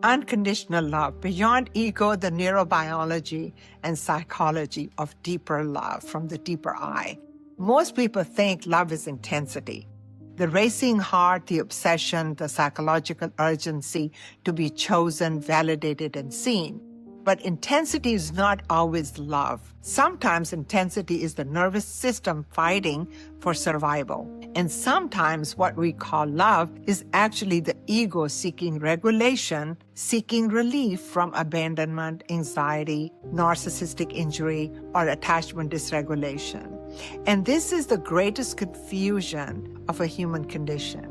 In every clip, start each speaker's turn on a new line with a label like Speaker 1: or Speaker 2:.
Speaker 1: Unconditional love, beyond ego, the neurobiology and psychology of deeper love from the deeper I. Most people think love is intensity. The racing heart, the obsession, the psychological urgency to be chosen, validated, and seen. But intensity is not always love. Sometimes intensity is the nervous system fighting for survival. And sometimes what we call love is actually the ego seeking regulation, seeking relief from abandonment, anxiety, narcissistic injury, or attachment dysregulation. And this is the greatest confusion of a human condition.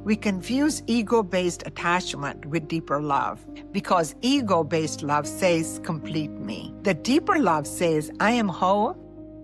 Speaker 1: We confuse ego-based attachment with deeper love because ego-based love says, complete me. The deeper love says, I am whole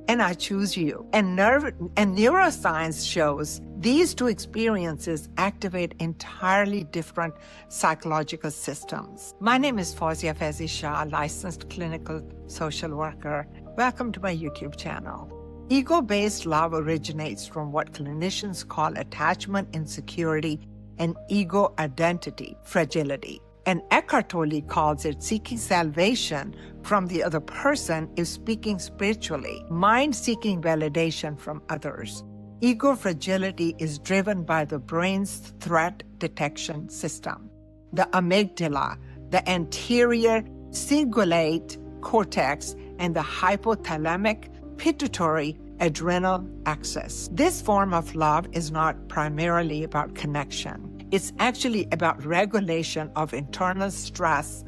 Speaker 1: and I choose you. And neuroscience shows these two experiences activate entirely different psychological systems. My name is Fawzia Faizi Shah, licensed clinical social worker. Welcome to my YouTube channel. Ego-based love originates from what clinicians call attachment insecurity and ego identity fragility. And Eckhart Tolle calls it seeking salvation from the other person is speaking spiritually, mind seeking validation from others. Ego fragility is driven by the brain's threat detection system. The amygdala, the anterior cingulate cortex, and the hypothalamic pituitary adrenal axis. This form of love is not primarily about connection. It's actually about regulation of internal stress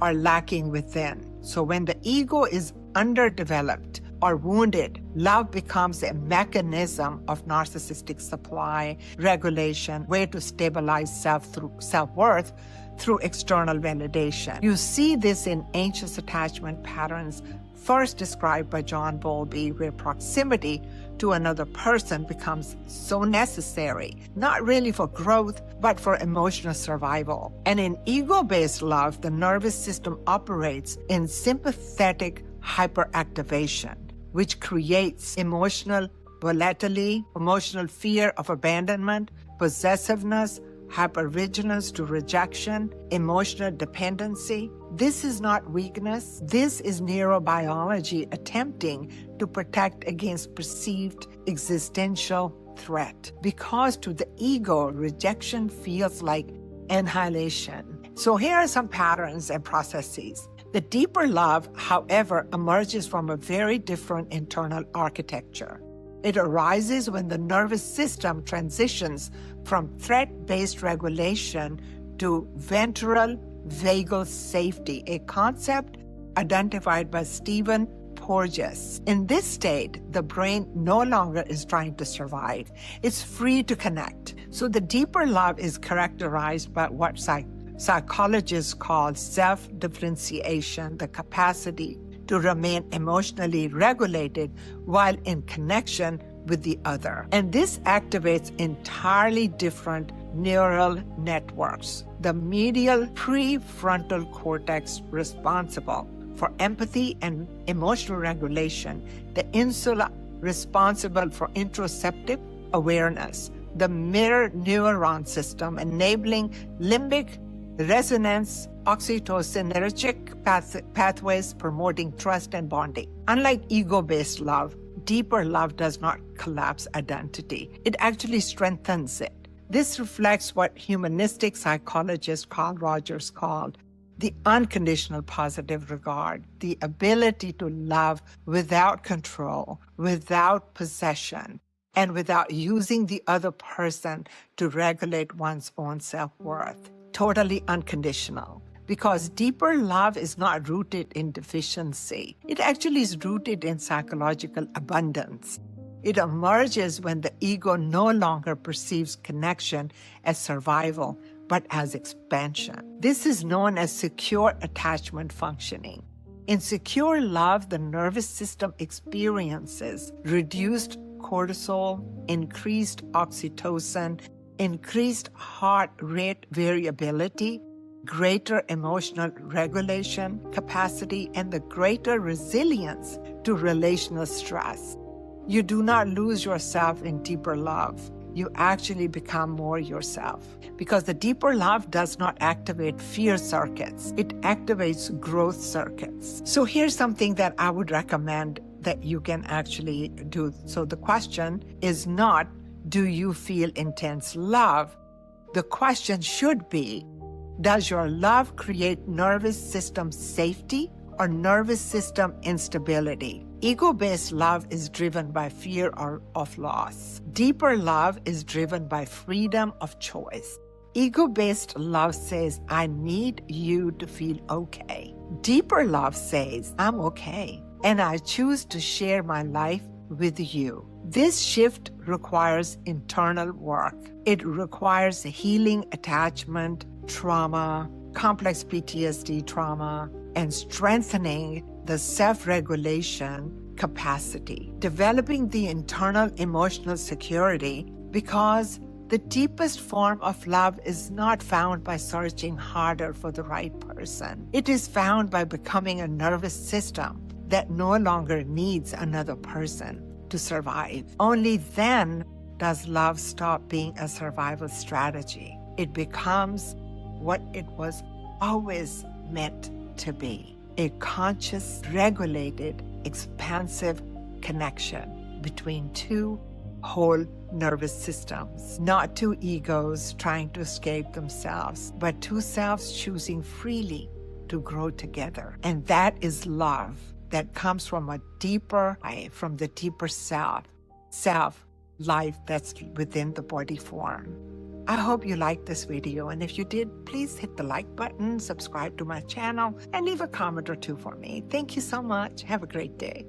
Speaker 1: or lacking within. So when the ego is underdeveloped or wounded, love becomes a mechanism of narcissistic supply, regulation, way to stabilize self-worth through external validation. You see this in anxious attachment patterns first described by John Bowlby, where proximity to another person becomes so necessary, not really for growth, but for emotional survival. And in ego-based love, the nervous system operates in sympathetic hyperactivation, which creates emotional volatility, emotional fear of abandonment, possessiveness, hypervigilance to rejection, emotional dependency. This is not weakness. This is neurobiology attempting to protect against perceived existential threat. Because to the ego, rejection feels like annihilation. So here are some patterns and processes. The deeper love, however, emerges from a very different internal architecture. It arises when the nervous system transitions from threat-based regulation to ventral vagal safety, a concept identified by Stephen Porges. In this state, the brain no longer is trying to survive. It's free to connect. So the deeper love is characterized by what psychologists call self-differentiation, the capacity to remain emotionally regulated while in connection with the other. And this activates entirely different neural networks. The medial prefrontal cortex responsible for empathy and emotional regulation, the insula responsible for interoceptive awareness, the mirror neuron system enabling limbic resonance, oxytocinergic pathways promoting trust and bonding. Unlike ego-based love, deeper love does not collapse identity. It actually strengthens it. This reflects what humanistic psychologist Carl Rogers called the unconditional positive regard, the ability to love without control, without possession, and without using the other person to regulate one's own self-worth. Totally unconditional. Because deeper love is not rooted in deficiency. It actually is rooted in psychological abundance. It emerges when the ego no longer perceives connection as survival, but as expansion. This is known as secure attachment functioning. In secure love, the nervous system experiences reduced cortisol, increased oxytocin, increased heart rate variability, greater emotional regulation capacity, and the greater resilience to relational stress. You do not lose yourself in deeper love. you actually become more yourself. Because the deeper love does not activate fear circuits, it activates growth circuits. So here's something that I would recommend that you can actually do. So the question is not, do you feel intense love? The question should be, does your love create nervous system safety or nervous system instability? Ego-based love is driven by fear of loss. Deeper love is driven by freedom of choice. Ego-based love says, I need you to feel okay. Deeper love says, I'm okay, and I choose to share my life with you. This shift requires internal work. It requires healing attachment, trauma, complex PTSD trauma, and strengthening the self-regulation capacity, developing the internal emotional security, because the deepest form of love is not found by searching harder for the right person. It is found by becoming a nervous system that no longer needs another person to survive. Only then does love stop being a survival strategy. It becomes what it was always meant to be: a conscious, regulated, expansive connection between two whole nervous systems, not two egos trying to escape themselves, but two selves choosing freely to grow together. And that is love that comes from a deeper life, from the deeper self life that's within the body form. I hope you liked this video, and if you did, please hit the like button, subscribe to my channel, and leave a comment or two for me. Thank you so much. Have a great day.